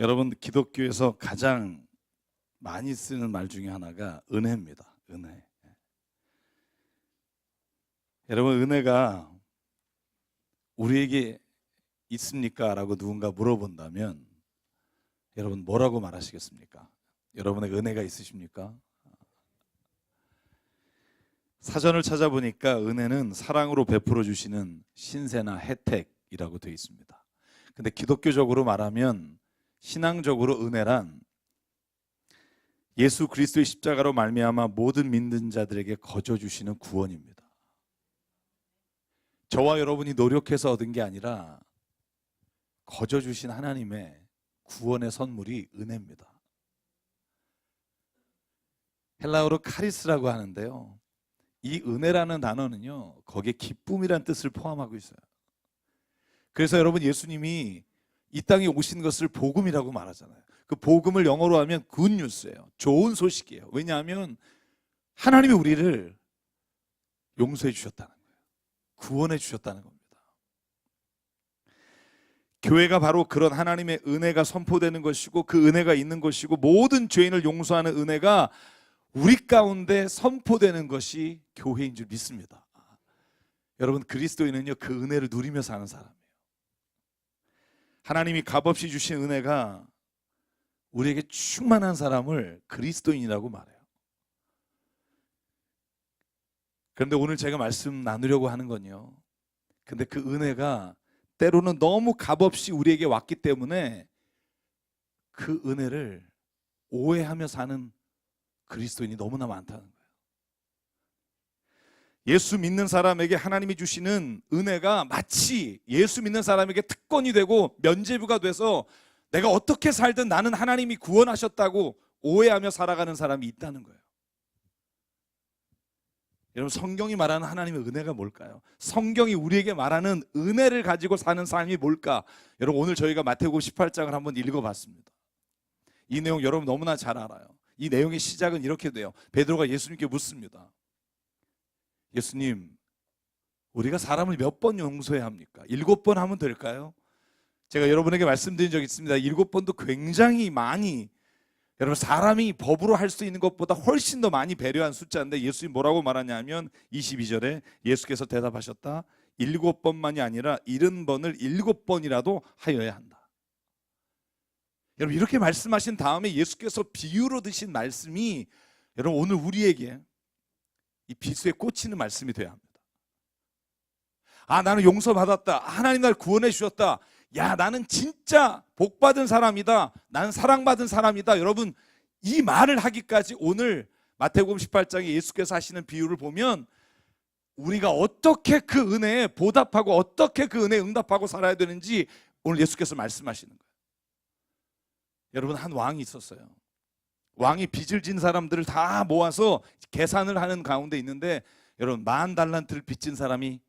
여러분, 기독교에서 가장 많이 쓰는 말 중에 하나가 은혜입니다. 은혜. 여러분, 은혜가 우리에게 있습니까? 라고 누군가 물어본다면 여러분 뭐라고 말하시겠습니까? 여러분에게 은혜가 있으십니까? 사전을 찾아보니까 은혜는 사랑으로 베풀어 주시는 신세나 혜택이라고 되어 있습니다. 근데 기독교적으로 말하면, 신앙적으로 은혜란 예수 그리스도의 십자가로 말미암아 모든 믿는 자들에게 거저 주시는 구원입니다. 저와 여러분이 노력해서 얻은 게 아니라 거저 주신 하나님의 구원의 선물이 은혜입니다. 헬라어로 카리스라고 하는데요, 이 은혜라는 단어는요, 거기에 기쁨이란 뜻을 포함하고 있어요. 그래서 여러분, 예수님이 이 땅에 오신 것을 복음이라고 말하잖아요. 그 복음을 영어로 하면 굿뉴스예요. 좋은 소식이에요. 왜냐하면 하나님이 우리를 용서해 주셨다는 거예요. 구원해 주셨다는 겁니다. 교회가 바로 그런 하나님의 은혜가 선포되는 것이고, 그 은혜가 있는 것이고, 모든 죄인을 용서하는 은혜가 우리 가운데 선포되는 것이 교회인 줄 믿습니다. 여러분, 그리스도인은요, 그 은혜를 누리며 사는 사람이에요. 하나님이 값없이 주신 은혜가 우리에게 충만한 사람을 그리스도인이라고 말해요. 그런데 오늘 제가 말씀 나누려고 하는 건요, 근데 그 은혜가 때로는 너무 값없이 우리에게 왔기 때문에 그 은혜를 오해하며 사는 그리스도인이 너무나 많다는 거예요. 예수 믿는 사람에게 하나님이 주시는 은혜가 마치 예수 믿는 사람에게 특권이 되고 면죄부가 돼서 내가 어떻게 살든 나는 하나님이 구원하셨다고 오해하며 살아가는 사람이 있다는 거예요. 여러분, 성경이 말하는 하나님의 은혜가 뭘까요? 성경이 우리에게 말하는 은혜를 가지고 사는 삶이 뭘까? 여러분, 오늘 저희가 마태복음 18장을 한번 읽어봤습니다. 이 내용 여러분 너무나 잘 알아요. 이 내용의 시작은 이렇게 돼요. 베드로가 예수님께 묻습니다. 예수님, 우리가 사람을 몇 번 용서해야 합니까? 7번 하면 될까요? 제가 여러분에게 말씀드린 적이 있습니다. 7번도 굉장히 많이, 여러분, 사람이 법으로 할 수 있는 것보다 훨씬 더 많이 배려한 숫자인데, 예수님 뭐라고 말하냐면 22절에 예수께서 대답하셨다. 7번만이 아니라 70번을 7번이라도 하여야 한다. 여러분, 이렇게 말씀하신 다음에 예수께서 비유로 드신 말씀이 여러분 오늘 우리에게 이 비수에 꽂히는 말씀이 돼야 합니다. 아, 나는 용서받았다. 하나님 날 구원해 주셨다. 야, 나는 진짜 복받은 사람이다. 나는 사랑받은 사람이다. 여러분, 이 말을 하기까지 오늘 마태복음 18장에 예수께서 하시는 비유를 보면 우리가 어떻게 그 은혜에 보답하고 어떻게 그 은혜에 응답하고 살아야 되는지 오늘 예수께서 말씀하시는 거예요. 여러분, 한 왕이 있었어요. 왕이 빚을 진 사람들을 다 모아서 계산을 하는 가운데 있는데, 여러분, 10,000달란트를 빚진 사람이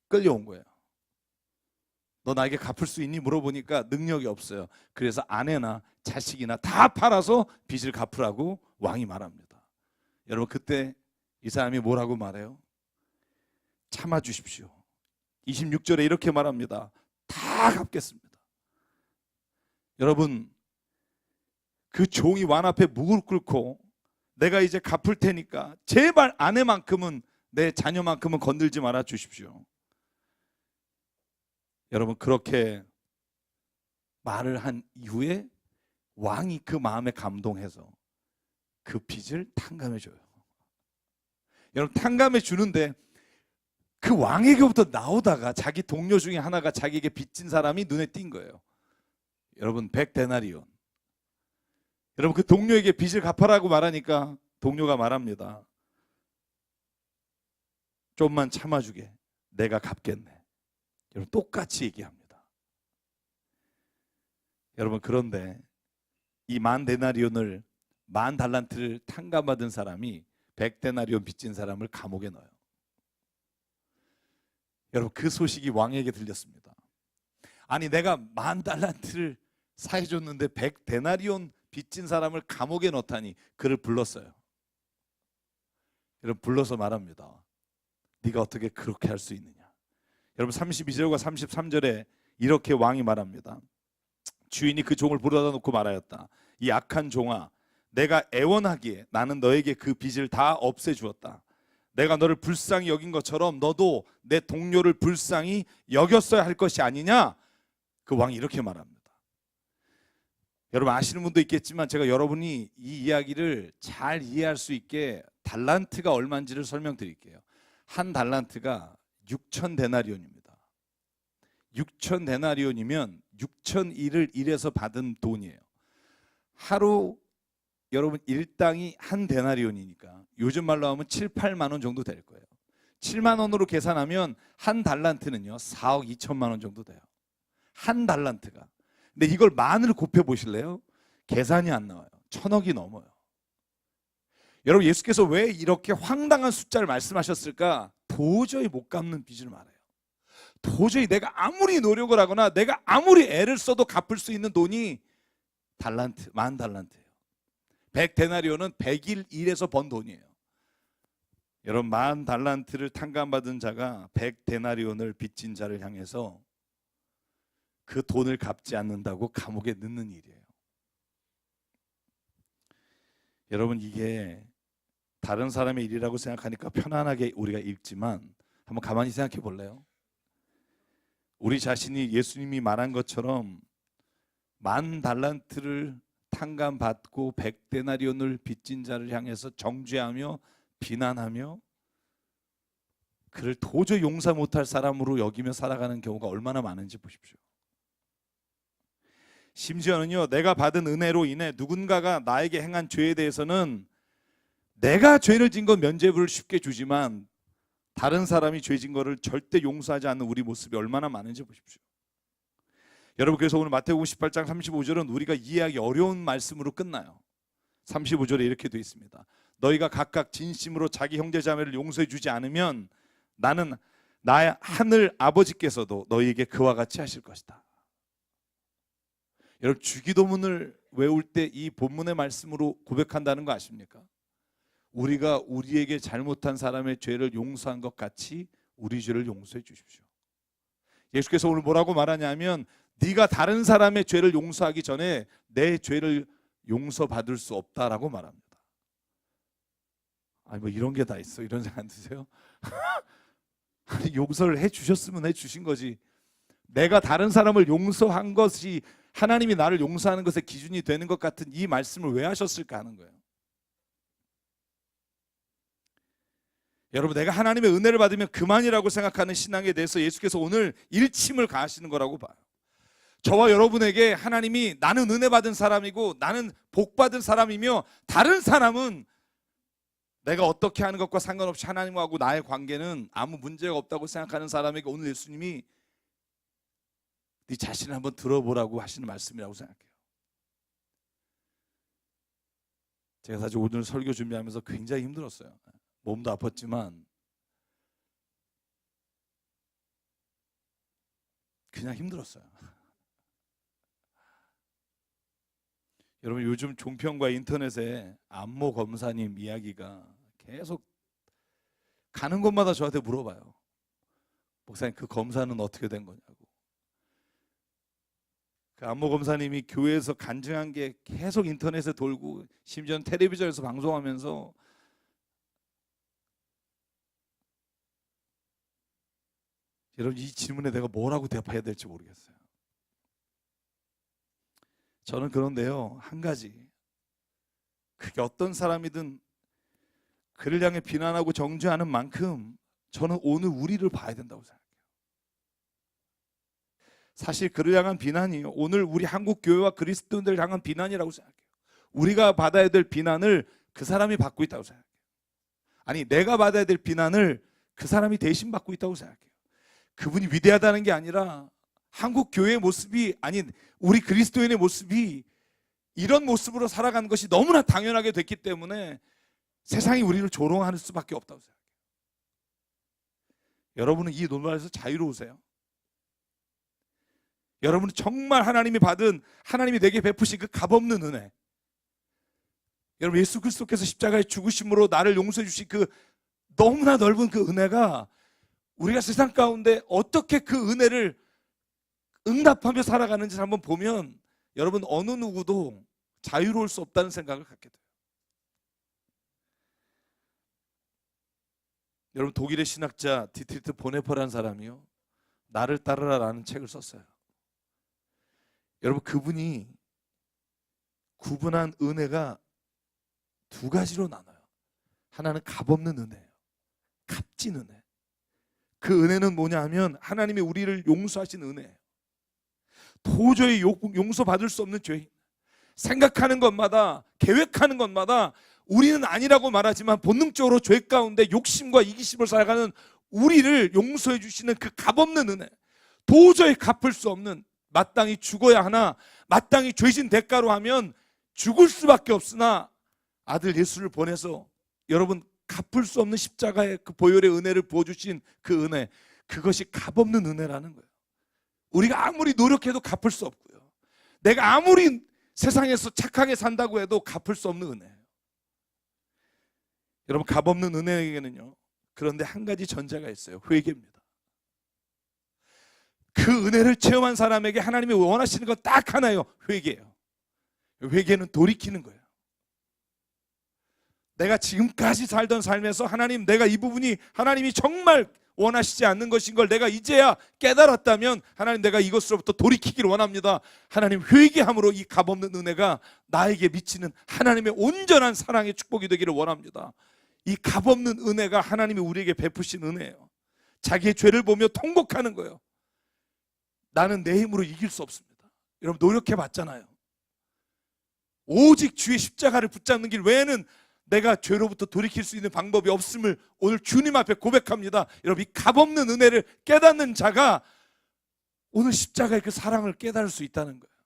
끌려온 거예요. 너 나에게 갚을 수 있니? 물어보니까 능력이 없어요. 그래서 아내나 자식이나 다 팔아서 빚을 갚으라고 왕이 말합니다. 여러분, 그때 이 사람이 뭐라고 말해요? 참아 주십시오. 26절에 이렇게 말합니다. 다 갚겠습니다. 여러분, 그 종이 왕 앞에 무릎 꿇고 내가 이제 갚을 테니까 제발 아내만큼은, 내 자녀만큼은 건들지 말아 주십시오. 여러분, 그렇게 말을 한 이후에 왕이 그 마음에 감동해서 그 빚을 탕감해 줘요. 여러분, 탕감해 주는데 그 왕에게부터 나오다가 자기 동료 중에 하나가 자기에게 빚진 사람이 눈에 띈 거예요. 여러분, 100데나리온. 여러분, 그 동료에게 빚을 갚아라고 말하니까 동료가 말합니다. 좀만 참아주게. 내가 갚겠네. 여러분, 똑같이 얘기합니다. 여러분, 그런데 이 10,000데나리온을 10,000달란트를 탕감받은 사람이 100데나리온 빚진 사람을 감옥에 넣어요. 여러분, 그 소식이 왕에게 들렸습니다. 아니, 내가 10,000달란트를 사해줬는데 100데나리온 빚진 사람을 감옥에 넣다니. 그를 불렀어요. 여러분, 불러서 말합니다. 네가 어떻게 그렇게 할 수 있느냐? 여러분, 32절과 33절에 이렇게 왕이 말합니다. 주인이 그 종을 불러다 놓고 말하였다. 이 악한 종아, 내가 애원하기에 나는 너에게 그 빚을 다 없애주었다. 내가 너를 불쌍히 여긴 것처럼 너도 내 동료를 불쌍히 여겼어야 할 것이 아니냐? 그 왕이 이렇게 말합니다. 여러분 아시는 분도 있겠지만 제가 여러분이 이 이야기를 잘 이해할 수 있게 달란트가 얼마인지를 설명드릴게요. 한 달란트가 6,000데나리온입니다. 6,000데나리온이면 6,001을 일해서 받은 돈이에요. 하루 여러분 일당이 한 데나리온이니까 요즘 말로 하면 7, 8만 원 정도 될 거예요. 7만 원으로 계산하면 한 달란트는요 4억 2천만 원 정도 돼요. 한 달란트가. 근데 이걸 만으로 곱해 보실래요? 계산이 안 나와요. 1,000억이 넘어요. 여러분 예수께서 왜 이렇게 황당한 숫자를 말씀하셨을까? 도저히 못 갚는 빚을 말해요. 도저히 내가 아무리 노력을 하거나 내가 아무리 애를 써도 갚을 수 있는 돈이 달란트, 만 달란트예요. 100데나리온은 100일 일해서 번 돈이에요. 여러분 만 달란트를 탕감받은 자가 100데나리온을 빚진 자를 향해서 그 돈을 갚지 않는다고 감옥에 넣는 일이에요. 여러분 이게 다른 사람의 일이라고 생각하니까 편안하게 우리가 읽지만 한번 가만히 생각해 볼래요? 우리 자신이 예수님이 말한 것처럼 만 달란트를 탕감받고 100데나리온을 빚진 자를 향해서 정죄하며 비난하며 그를 도저히 용서 못할 사람으로 여기며 살아가는 경우가 얼마나 많은지 보십시오. 심지어는요 내가 받은 은혜로 인해 누군가가 나에게 행한 죄에 대해서는 내가 죄를 진 건 면죄부를 쉽게 주지만 다른 사람이 죄 진 거를 절대 용서하지 않는 우리 모습이 얼마나 많은지 보십시오. 여러분 그래서 오늘 마태복음 18장 35절은 우리가 이해하기 어려운 말씀으로 끝나요. 35절에 이렇게 되어 있습니다. 너희가 각각 진심으로 자기 형제 자매를 용서해 주지 않으면 나는 나의 하늘 아버지께서도 너희에게 그와 같이 하실 것이다. 여러분 주기도문을 외울 때 이 본문의 말씀으로 고백한다는 거 아십니까? 우리가 우리에게 잘못한 사람의 죄를 용서한 것 같이 우리 죄를 용서해 주십시오. 예수께서 오늘 뭐라고 말하냐면 네가 다른 사람의 죄를 용서하기 전에 내 죄를 용서받을 수 없다라고 말합니다. 아니 뭐 이런 게 다 있어 이런 생각 안 드세요? 아니 용서를 해 주셨으면 해 주신 거지. 내가 다른 사람을 용서한 것이 하나님이 나를 용서하는 것의 기준이 되는 것 같은 이 말씀을 왜 하셨을까 하는 거예요. 여러분 내가 하나님의 은혜를 받으면 그만이라고 생각하는 신앙에 대해서 예수께서 오늘 일침을 가하시는 거라고 봐요. 저와 여러분에게 하나님이 나는 은혜 받은 사람이고 나는 복 받은 사람이며 다른 사람은 내가 어떻게 하는 것과 상관없이 하나님하고 나의 관계는 아무 문제가 없다고 생각하는 사람에게 오늘 예수님이 네 자신을 한번 들어보라고 하시는 말씀이라고 생각해요. 제가 사실 오늘 설교 준비하면서 굉장히 힘들었어요. 몸도 아팠지만 그냥 힘들었어요. 여러분 요즘 종편과 인터넷에 안모 검사님 이야기가 계속 가는 곳마다 저한테 물어봐요. 목사님 그 검사는 어떻게 된 거냐고. 그 안모 검사님이 교회에서 간증한 게 계속 인터넷에 돌고 심지어는 텔레비전에서 방송하면서 여러분 이 질문에 내가 뭐라고 대답해야 될지 모르겠어요. 저는 그런데요 한 가지 그게 어떤 사람이든 그를 향해 비난하고 정죄하는 만큼 저는 오늘 우리를 봐야 된다고 생각해요. 사실 그를 향한 비난이 오늘 우리 한국 교회와 그리스도인들을 향한 비난이라고 생각해요. 우리가 받아야 될 비난을 그 사람이 받고 있다고 생각해요. 아니 내가 받아야 될 비난을 그 사람이 대신 받고 있다고 생각해요. 그분이 위대하다는 게 아니라 한국 교회의 모습이 아니 우리 그리스도인의 모습이 이런 모습으로 살아가는 것이 너무나 당연하게 됐기 때문에 세상이 우리를 조롱할 수밖에 없다고 생각해요. 여러분은 이 논란에서 자유로우세요? 여러분은 정말 하나님이 받은 하나님이 내게 베푸신 그 값없는 은혜 여러분 예수 그리스도께서 십자가의 죽으심으로 나를 용서해 주신 그 너무나 넓은 그 은혜가 우리가 세상 가운데 어떻게 그 은혜를 응답하며 살아가는지 한번 보면 여러분 어느 누구도 자유로울 수 없다는 생각을 갖게 돼요. 여러분 독일의 신학자 디트리트 보네퍼라는 사람이요, 나를 따르라라는 책을 썼어요. 여러분 그분이 구분한 은혜가 두 가지로 나눠요. 하나는 값없는 은혜예요. 값진 은혜. 그 은혜는 뭐냐 하면 하나님이 우리를 용서하신 은혜예요. 도저히 용서받을 수 없는 죄인, 생각하는 것마다 계획하는 것마다 우리는 아니라고 말하지만 본능적으로 죄 가운데 욕심과 이기심을 살아가는 우리를 용서해 주시는 그 값없는 은혜, 도저히 갚을 수 없는, 마땅히 죽어야 하나 마땅히 죄진 대가로 하면 죽을 수밖에 없으나 아들 예수를 보내서 여러분 갚을 수 없는 십자가의 그 보혈의 은혜를 부어주신 그 은혜, 그것이 값없는 은혜라는 거예요. 우리가 아무리 노력해도 갚을 수 없고요, 내가 아무리 세상에서 착하게 산다고 해도 갚을 수 없는 은혜예요. 여러분 값없는 은혜에게는요, 그런데 한 가지 전제가 있어요. 회개입니다. 그 은혜를 체험한 사람에게 하나님이 원하시는 건 딱 하나예요. 회개예요. 회개는 돌이키는 거예요. 내가 지금까지 살던 삶에서 하나님, 내가 이 부분이 하나님이 정말 원하시지 않는 것인 걸 내가 이제야 깨달았다면 하나님, 내가 이것으로부터 돌이키기를 원합니다. 하나님, 회개함으로 이 값없는 은혜가 나에게 미치는 하나님의 온전한 사랑의 축복이 되기를 원합니다. 이 값없는 은혜가 하나님이 우리에게 베푸신 은혜예요. 자기의 죄를 보며 통곡하는 거예요. 나는 내 힘으로 이길 수 없습니다. 여러분 노력해 봤잖아요. 오직 주의 십자가를 붙잡는 길 외에는 내가 죄로부터 돌이킬 수 있는 방법이 없음을 오늘 주님 앞에 고백합니다. 여러분 이 값없는 은혜를 깨닫는 자가 오늘 십자가의 그 사랑을 깨달을 수 있다는 거예요.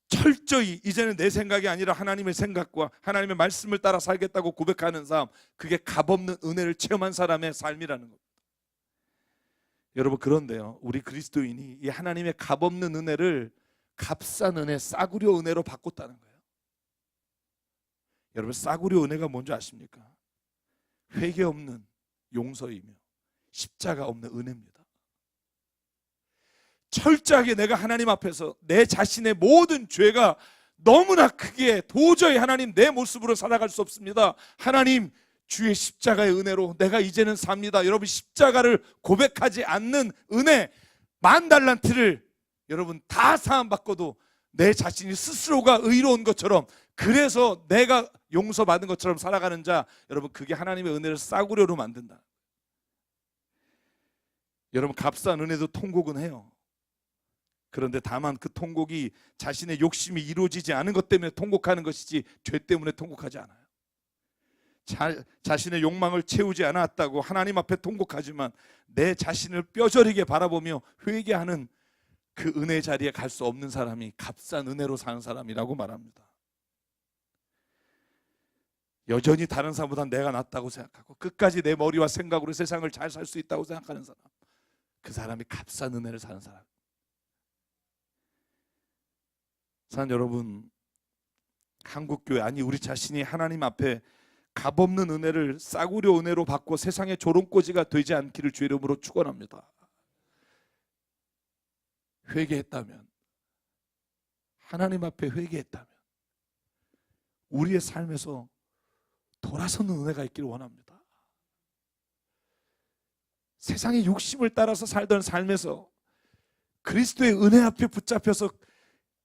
철저히 이제는 내 생각이 아니라 하나님의 생각과 하나님의 말씀을 따라 살겠다고 고백하는 삶, 그게 값없는 은혜를 체험한 사람의 삶이라는 겁니다. 여러분 그런데요, 우리 그리스도인이 이 하나님의 값없는 은혜를 값싼 은혜, 싸구려 은혜로 바꿨다는 거예요. 여러분 싸구려 은혜가 뭔지 아십니까? 회개 없는 용서이며 십자가 없는 은혜입니다. 철저하게 내가 하나님 앞에서 내 자신의 모든 죄가 너무나 크기에 도저히 하나님 내 모습으로 살아갈 수 없습니다. 하나님 주의 십자가의 은혜로 내가 이제는 삽니다. 여러분 십자가를 고백하지 않는 은혜, 10,000달란트를 여러분 다 사함받고도 내 자신이 스스로가 의로운 것처럼, 그래서 내가 용서받은 것처럼 살아가는 자, 여러분 그게 하나님의 은혜를 싸구려로 만든다. 여러분 값싼 은혜도 통곡은 해요. 그런데 다만 그 통곡이 자신의 욕심이 이루어지지 않은 것 때문에 통곡하는 것이지 죄 때문에 통곡하지 않아요. 자신의 욕망을 채우지 않았다고 하나님 앞에 통곡하지만 내 자신을 뼈저리게 바라보며 회개하는 그 은혜 자리에 갈 수 없는 사람이 값싼 은혜로 사는 사람이라고 말합니다. 여전히 다른 사람보다 내가 낫다고 생각하고 끝까지 내 머리와 생각으로 세상을 잘 살 수 있다고 생각하는 사람, 그 사람이 값싼 은혜를 사는 사람. 사랑하는 여러분, 한국교회, 아니 우리 자신이 하나님 앞에 값없는 은혜를 싸구려 은혜로 받고 세상의 조롱꼬지가 되지 않기를 주의 이름으로 축원합니다. 회개했다면, 하나님 앞에 회개했다면 우리의 삶에서 돌아서는 은혜가 있기를 원합니다. 세상의 욕심을 따라서 살던 삶에서 그리스도의 은혜 앞에 붙잡혀서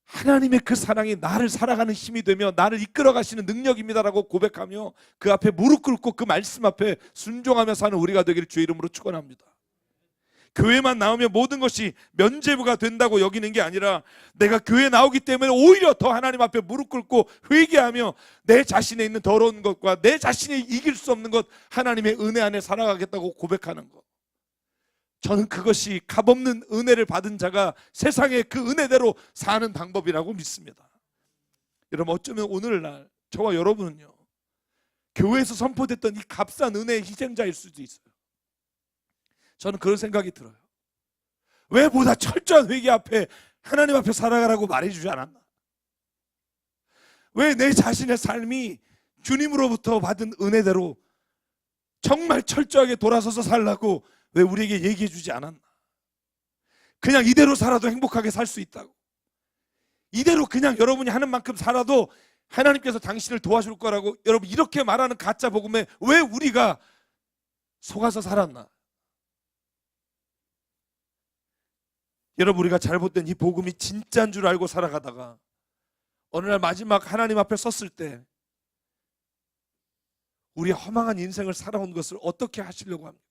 하나님의 그 사랑이 나를 살아가는 힘이 되며 나를 이끌어 가시는 능력입니다라고 고백하며 그 앞에 무릎 꿇고 그 말씀 앞에 순종하며 사는 우리가 되기를 주의 이름으로 축원합니다. 교회만 나오면 모든 것이 면죄부가 된다고 여기는 게 아니라 내가 교회에 나오기 때문에 오히려 더 하나님 앞에 무릎 꿇고 회개하며 내 자신에 있는 더러운 것과 내 자신이 이길 수 없는 것, 하나님의 은혜 안에 살아가겠다고 고백하는 것, 저는 그것이 값없는 은혜를 받은 자가 세상의 그 은혜대로 사는 방법이라고 믿습니다. 여러분 어쩌면 오늘날 저와 여러분은요, 교회에서 선포됐던 이 값싼 은혜의 희생자일 수도 있어요. 저는 그런 생각이 들어요. 왜 보다 철저한 회개 앞에 하나님 앞에 살아가라고 말해주지 않았나? 왜 내 자신의 삶이 주님으로부터 받은 은혜대로 정말 철저하게 돌아서서 살라고 왜 우리에게 얘기해 주지 않았나? 그냥 이대로 살아도 행복하게 살 수 있다고. 이대로 그냥 여러분이 하는 만큼 살아도 하나님께서 당신을 도와줄 거라고. 여러분, 이렇게 말하는 가짜 복음에 왜 우리가 속아서 살았나? 여러분, 우리가 잘못된 이 복음이 진짜인 줄 알고 살아가다가 어느 날 마지막 하나님 앞에 섰을 때 우리의 허망한 인생을 살아온 것을 어떻게 하시려고 합니까?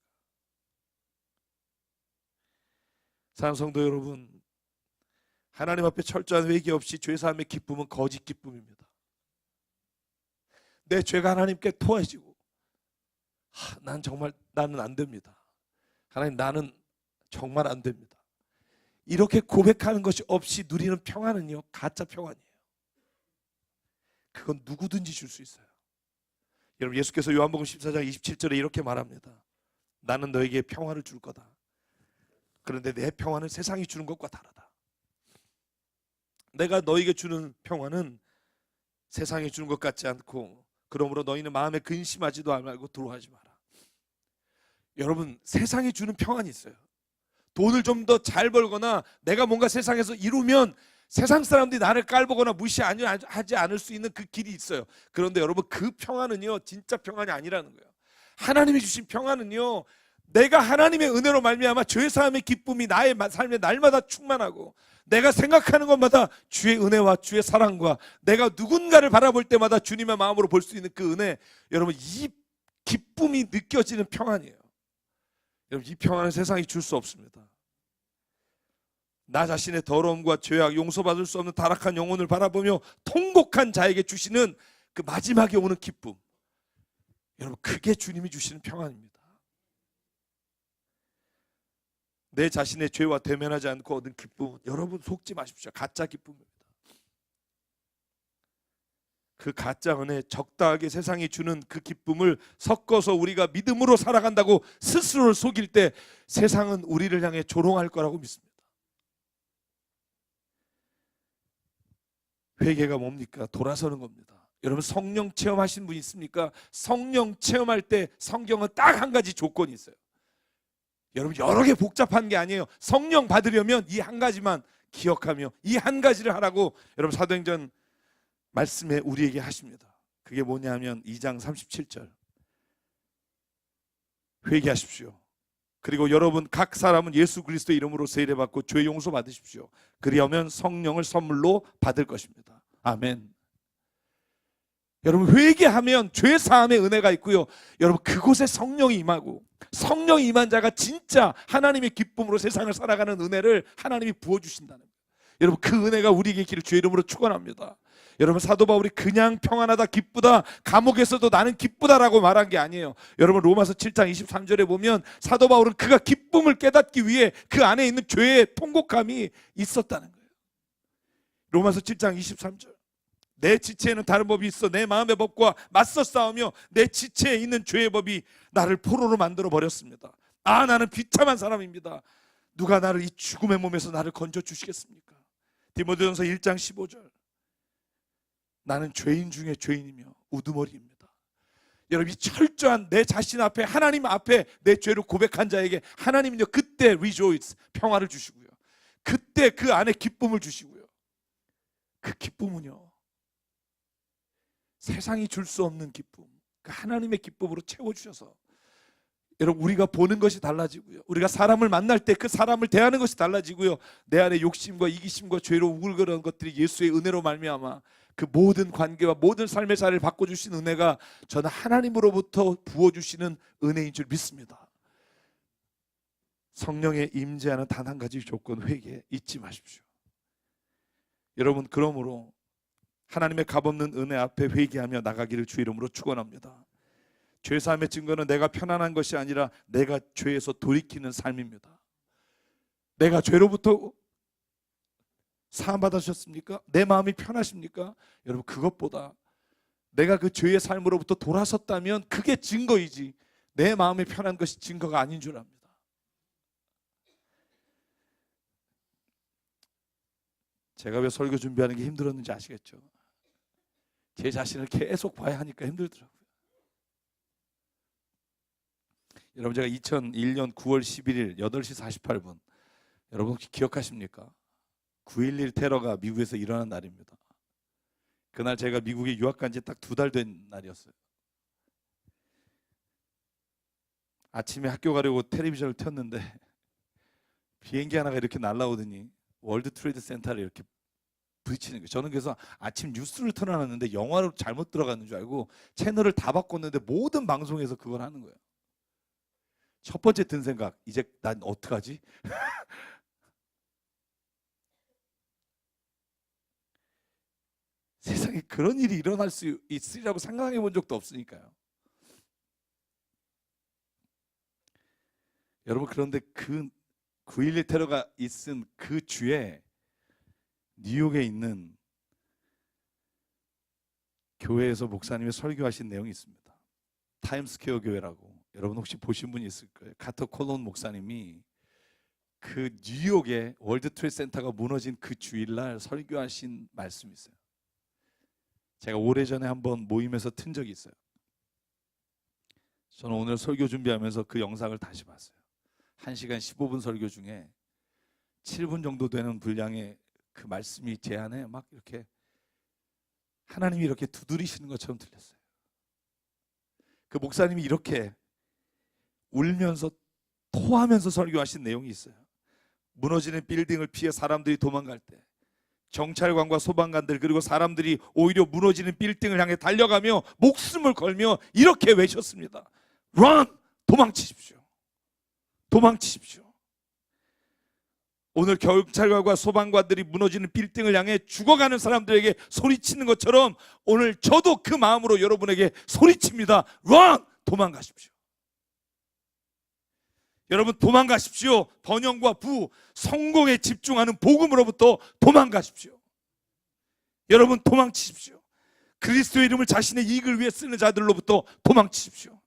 사랑하는 성도 여러분, 하나님 앞에 철저한 회개 없이 죄사함의 기쁨은 거짓 기쁨입니다. 내 죄가 하나님께 토해지고 난 정말 나는 안 됩니다. 하나님, 나는 정말 안 됩니다. 이렇게 고백하는 것이 없이 누리는 평안은요, 가짜 평안이에요. 그건 누구든지 줄 수 있어요. 여러분, 예수께서 요한복음 14장 27절에 이렇게 말합니다. 나는 너에게 평화를 줄 거다. 그런데 내 평화는 세상이 주는 것과 다르다. 내가 너에게 주는 평화는 세상이 주는 것 같지 않고, 그러므로 너희는 마음에 근심하지도 말고 두려워하지 마라. 여러분, 세상이 주는 평안이 있어요. 돈을 좀 더 잘 벌거나 내가 뭔가 세상에서 이루면 세상 사람들이 나를 깔보거나 무시하지 않을 수 있는 그 길이 있어요. 그런데 여러분, 그 평안은요, 진짜 평안이 아니라는 거예요. 하나님이 주신 평안은요, 내가 하나님의 은혜로 말미암아 죄사함의 기쁨이 나의 삶에 날마다 충만하고, 내가 생각하는 것마다 주의 은혜와 주의 사랑과 내가 누군가를 바라볼 때마다 주님의 마음으로 볼 수 있는 그 은혜, 여러분, 이 기쁨이 느껴지는 평안이에요. 여러분, 이 평안은 세상이 줄 수 없습니다. 나 자신의 더러움과 죄악, 용서받을 수 없는 타락한 영혼을 바라보며 통곡한 자에게 주시는 그 마지막에 오는 기쁨, 여러분, 그게 주님이 주시는 평안입니다. 내 자신의 죄와 대면하지 않고 얻은 기쁨은, 여러분, 속지 마십시오. 가짜 기쁨입니다. 그 가짜 은혜, 적당하게 세상이 주는 그 기쁨을 섞어서 우리가 믿음으로 살아간다고 스스로를 속일 때 세상은 우리를 향해 조롱할 거라고 믿습니다. 회개가 뭡니까? 돌아서는 겁니다. 여러분, 성령 체험하신 분 있습니까? 성령 체험할 때 성경은 딱 한 가지 조건이 있어요. 여러분, 여러 개 복잡한 게 아니에요. 성령 받으려면 이 한 가지만 기억하며 이 한 가지를 하라고 여러분, 사도행전 말씀에 우리에게 하십니다. 그게 뭐냐면 2장 37절, 회개하십시오. 그리고 여러분 각 사람은 예수 그리스도의 이름으로 세례받고 죄 용서 받으십시오. 그리하면 성령을 선물로 받을 것입니다. 아멘. 여러분, 회개하면 죄 사함의 은혜가 있고요, 여러분, 그곳에 성령이 임하고, 성령이 임한 자가 진짜 하나님의 기쁨으로 세상을 살아가는 은혜를 하나님이 부어주신다는 거예요. 여러분, 그 은혜가 우리에게 있기를 주의 이름으로 축원합니다. 여러분, 사도 바울이 그냥 평안하다, 기쁘다, 감옥에서도 나는 기쁘다라고 말한 게 아니에요. 여러분, 로마서 7장 23절에 보면 사도 바울은 그가 기쁨을 깨닫기 위해 그 안에 있는 죄의 통곡함이 있었다는 거예요. 로마서 7장 23절, 내 지체에는 다른 법이 있어 내 마음의 법과 맞서 싸우며 내 지체에 있는 죄의 법이 나를 포로로 만들어 버렸습니다. 나는 비참한 사람입니다. 누가 나를 이 죽음의 몸에서 나를 건져 주시겠습니까? 디모데전서 1장 15절, 나는 죄인 중에 죄인이며 우두머리입니다. 여러분, 이 철저한 내 자신 앞에, 하나님 앞에 내 죄를 고백한 자에게 하나님은요, 그때 rejoice, 평화를 주시고요, 그때 그 안에 기쁨을 주시고요, 그 기쁨은요, 세상이 줄 수 없는 기쁨, 그 하나님의 기쁨으로 채워주셔서 여러분, 우리가 보는 것이 달라지고요, 우리가 사람을 만날 때 그 사람을 대하는 것이 달라지고요, 내 안에 욕심과 이기심과 죄로 우글거리는 것들이 예수의 은혜로 말미암아 그 모든 관계와 모든 삶의 자리를 바꿔주신 은혜가 저는 하나님으로부터 부어주시는 은혜인 줄 믿습니다. 성령의 임재하는 단 한 가지 조건, 회개 잊지 마십시오. 여러분, 그러므로 하나님의 값없는 은혜 앞에 회개하며 나가기를 주의 이름으로 축원합니다. 죄사함의 증거는 내가 편안한 것이 아니라 내가 죄에서 돌이키는 삶입니다. 내가 죄로부터 사함 받으셨습니까? 내 마음이 편하십니까? 여러분, 그것보다 내가 그 죄의 삶으로부터 돌아섰다면 그게 증거이지, 내 마음이 편한 것이 증거가 아닌 줄 압니다. 제가 왜 설교 준비하는 게 힘들었는지 아시겠죠? 제 자신을 계속 봐야 하니까 힘들더라고요. 여러분, 제가 2001년 9월 11일 8시 48분 여러분 혹시 기억하십니까? 9.11 테러가 미국에서 일어난 날입니다. 그날 제가 미국에 유학 간 지 딱 2달 된 날이었어요. 아침에 학교 가려고 텔레비전을 켰는데 비행기 하나가 이렇게 날아오더니 월드 트레이드 센터를 이렇게 부딪히는 거예요. 저는 그래서 아침 뉴스를 틀어놨는데 영화로 잘못 들어가는 줄 알고 채널을 다 바꿨는데 모든 방송에서 그걸 하는 거예요. 첫 번째 든 생각, 이제 난 어떡하지? 세상에 그런 일이 일어날 수 있으리라고 생각해 본 적도 없으니까요. 여러분, 그런데 그 9.11 테러가 있은 그 주에 뉴욕에 있는 교회에서 목사님이 설교하신 내용이 있습니다. 타임스퀘어 교회라고, 여러분 혹시 보신 분이 있을 거예요. 카터 콜론 목사님이 그 뉴욕의 월드 트레이드 센터가 무너진 그 주일날 설교하신 말씀이 있어요. 제가 오래전에 한번 모임에서 튼 적이 있어요. 저는 오늘 설교 준비하면서 그 영상을 다시 봤어요. 1시간 15분 설교 중에 7분 정도 되는 분량의 그 말씀이 제 안에 막 이렇게 하나님이 이렇게 두드리시는 것처럼 들렸어요. 그 목사님이 이렇게 울면서 토하면서 설교하신 내용이 있어요. 무너지는 빌딩을 피해 사람들이 도망갈 때 경찰관과 소방관들 그리고 사람들이 오히려 무너지는 빌딩을 향해 달려가며 목숨을 걸며 이렇게 외쳤습니다. Run! 도망치십시오. 도망치십시오. 오늘 경찰관과 소방관들이 무너지는 빌딩을 향해 죽어가는 사람들에게 소리치는 것처럼 오늘 저도 그 마음으로 여러분에게 소리칩니다. Run! 도망가십시오. 여러분, 도망가십시오. 번영과 부, 성공에 집중하는 복음으로부터 도망가십시오. 여러분, 도망치십시오. 그리스도의 이름을 자신의 이익을 위해 쓰는 자들로부터 도망치십시오.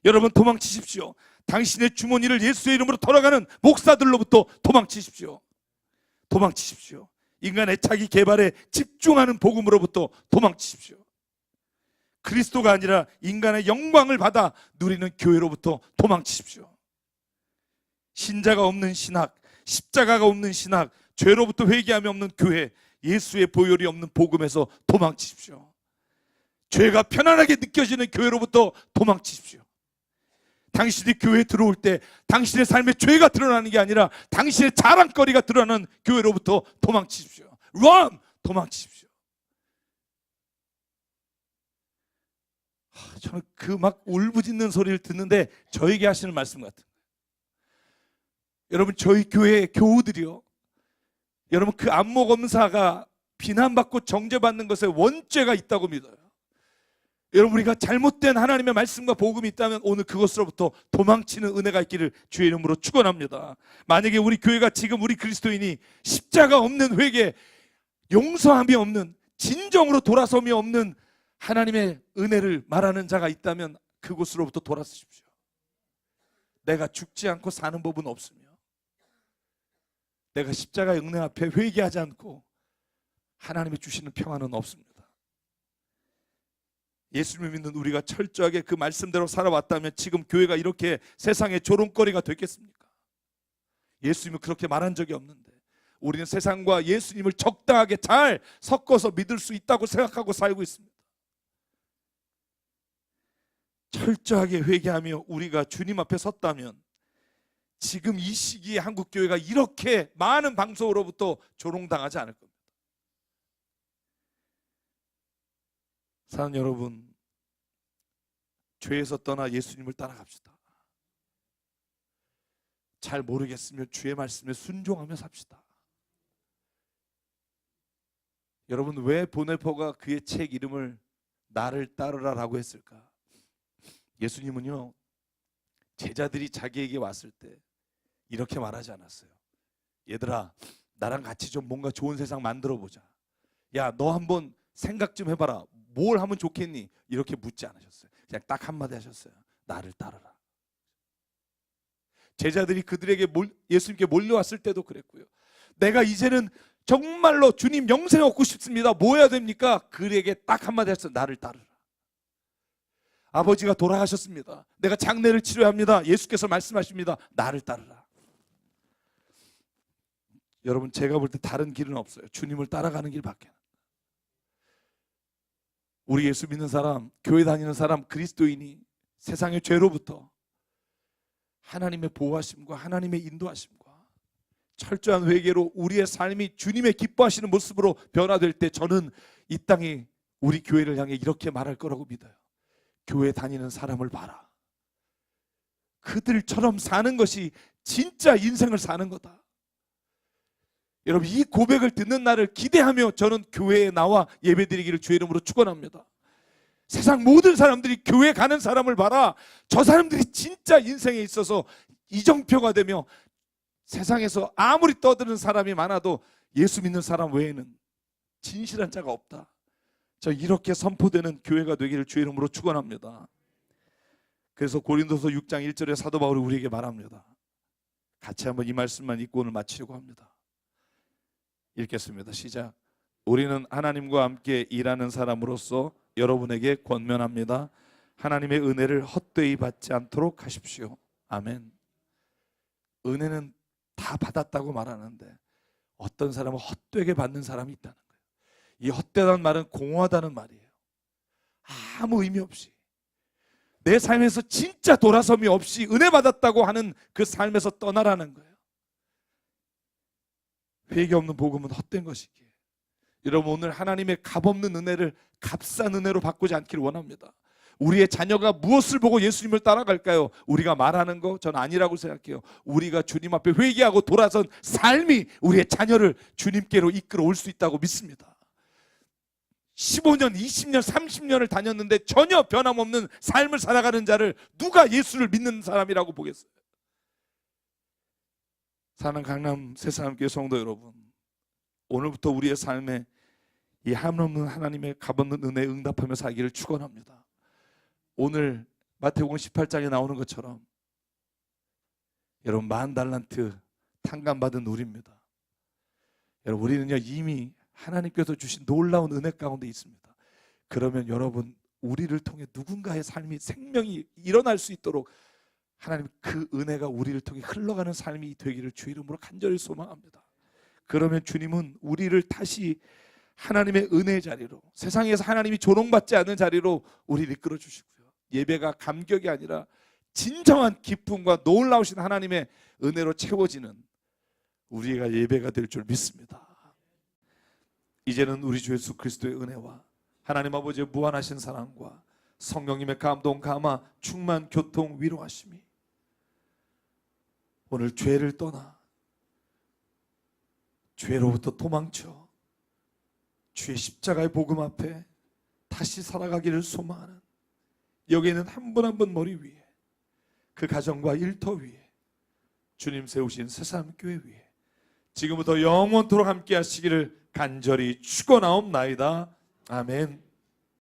여러분, 도망치십시오. 당신의 주머니를 예수의 이름으로 털어가는 목사들로부터 도망치십시오. 도망치십시오. 인간의 자기 개발에 집중하는 복음으로부터 도망치십시오. 그리스도가 아니라 인간의 영광을 받아 누리는 교회로부터 도망치십시오. 신자가 없는 신학, 십자가가 없는 신학, 죄로부터 회개함이 없는 교회, 예수의 보혈이 없는 복음에서 도망치십시오. 죄가 편안하게 느껴지는 교회로부터 도망치십시오. 당신이 교회에 들어올 때 당신의 삶에 죄가 드러나는 게 아니라 당신의 자랑거리가 드러나는 교회로부터 도망치십시오. Run! 도망치십시오. 저는 그 막 울부짖는 소리를 듣는데 저에게 하시는 말씀 같은 거예요. 여러분, 저희 교회의 교우들이요, 여러분, 그 안목검사가 비난받고 정죄받는 것에 원죄가 있다고 믿어요. 여러분, 우리가 잘못된 하나님의 말씀과 복음이 있다면 오늘 그것으로부터 도망치는 은혜가 있기를 주의 이름으로 축원합니다. 만약에 우리 교회가 지금 우리 그리스도인이 십자가 없는 회개, 용서함이 없는, 진정으로 돌아섬이 없는 하나님의 은혜를 말하는 자가 있다면 그곳으로부터 돌아서십시오. 내가 죽지 않고 사는 법은 없으며 내가 십자가의 은혜 앞에 회개하지 않고 하나님이 주시는 평안은 없습니다. 예수님을 믿는 우리가 철저하게 그 말씀대로 살아왔다면 지금 교회가 이렇게 세상의 조롱거리가 됐겠습니까? 예수님은 그렇게 말한 적이 없는데 우리는 세상과 예수님을 적당하게 잘 섞어서 믿을 수 있다고 생각하고 살고 있습니다. 철저하게 회개하며 우리가 주님 앞에 섰다면 지금 이 시기에 한국교회가 이렇게 많은 방송으로부터 조롱당하지 않을 겁니다. 사랑하는 여러분, 죄에서 떠나 예수님을 따라갑시다. 잘 모르겠으면 주의 말씀에 순종하며 삽시다. 여러분, 왜 보네포가 그의 책 이름을 나를 따르라라고 했을까? 예수님은요, 제자들이 자기에게 왔을 때 이렇게 말하지 않았어요. 얘들아, 나랑 같이 좀 뭔가 좋은 세상 만들어 보자. 야, 너 한번 생각 좀 해봐라. 뭘 하면 좋겠니? 이렇게 묻지 않으셨어요. 그냥 딱 한마디 하셨어요. 나를 따르라. 제자들이 그들에게 예수님께 몰려왔을 때도 그랬고요. 내가 이제는 정말로 주님 영생 얻고 싶습니다. 뭐 해야 됩니까? 그에게 딱 한마디 하셨어요. 나를 따르라. 아버지가 돌아가셨습니다. 내가 장례를 치러야 합니다. 예수께서 말씀하십니다. 나를 따르라. 여러분, 제가 볼 때 다른 길은 없어요. 주님을 따라가는 길밖에. 우리 예수 믿는 사람, 교회 다니는 사람, 그리스도인이 세상의 죄로부터 하나님의 보호하심과 하나님의 인도하심과 철저한 회개로 우리의 삶이 주님의 기뻐하시는 모습으로 변화될 때, 저는 이 땅에 우리 교회를 향해 이렇게 말할 거라고 믿어요. 교회 다니는 사람을 봐라. 그들처럼 사는 것이 진짜 인생을 사는 거다. 여러분, 이 고백을 듣는 날을 기대하며 저는 교회에 나와 예배드리기를 주의 이름으로 축원합니다. 세상 모든 사람들이 교회 가는 사람을 봐라. 저 사람들이 진짜 인생에 있어서 이정표가 되며 세상에서 아무리 떠드는 사람이 많아도 예수 믿는 사람 외에는 진실한 자가 없다. 저 이렇게 선포되는 교회가 되기를 주의 이름으로 축원합니다. 그래서 고린도서 6장 1절에 사도 바울이 우리에게 말합니다. 같이 한번 이 말씀만 읽고 오늘 마치려고 합니다. 읽겠습니다. 시작. 우리는 하나님과 함께 일하는 사람으로서 여러분에게 권면합니다. 하나님의 은혜를 헛되이 받지 않도록 하십시오. 아멘. 은혜는 다 받았다고 말하는데 어떤 사람은 헛되게 받는 사람이 있다는 거예요. 이 헛되다는 말은 공허하다는 말이에요. 아무 의미 없이 내 삶에서 진짜 돌아섬이 없이 은혜 받았다고 하는 그 삶에서 떠나라는 거예요. 회개 없는 복음은 헛된 것이기에 여러분, 오늘 하나님의 값없는 은혜를 값싼 은혜로 바꾸지 않기를 원합니다. 우리의 자녀가 무엇을 보고 예수님을 따라갈까요? 우리가 말하는 거 전 아니라고 생각해요. 우리가 주님 앞에 회개하고 돌아선 삶이 우리의 자녀를 주님께로 이끌어 올 수 있다고 믿습니다. 15년, 20년, 30년을 다녔는데 전혀 변함없는 삶을 살아가는 자를 누가 예수를 믿는 사람이라고 보겠어요? 사랑하는 강남 새사람교회 성도 여러분, 오늘부터 우리의 삶에 이 한없는 하나님의 값없는 은혜에 응답하며 살기를 축원합니다. 오늘 마태복음 18장에 나오는 것처럼 여러분, 10,000달란트 탕감받은 우리입니다. 여러분, 우리는요 이미 하나님께서 주신 놀라운 은혜 가운데 있습니다. 그러면 여러분, 우리를 통해 누군가의 삶이, 생명이 일어날 수 있도록 하나님 그 은혜가 우리를 통해 흘러가는 삶이 되기를 주의 이름으로 간절히 소망합니다. 그러면 주님은 우리를 다시 하나님의 은혜의 자리로, 세상에서 하나님이 조롱받지 않는 자리로 우리를 이끌어 주시고요. 예배가 감격이 아니라 진정한 기쁨과 놀라우신 하나님의 은혜로 채워지는 우리가 예배가 될 줄 믿습니다. 이제는 우리 주 예수 그리스도의 은혜와 하나님 아버지의 무한하신 사랑과 성령님의 감동, 감화, 충만, 교통, 위로하심이 오늘 죄를 떠나 죄로부터 도망쳐 주의 십자가의 복음 앞에 다시 살아가기를 소망하는 여기에는 한 분 한 분 머리 위에, 그 가정과 일터 위에 주님 세우신 새사람교회 위에 지금부터 영원토록 함께 하시기를 간절히 축원하옵나이다. 아멘.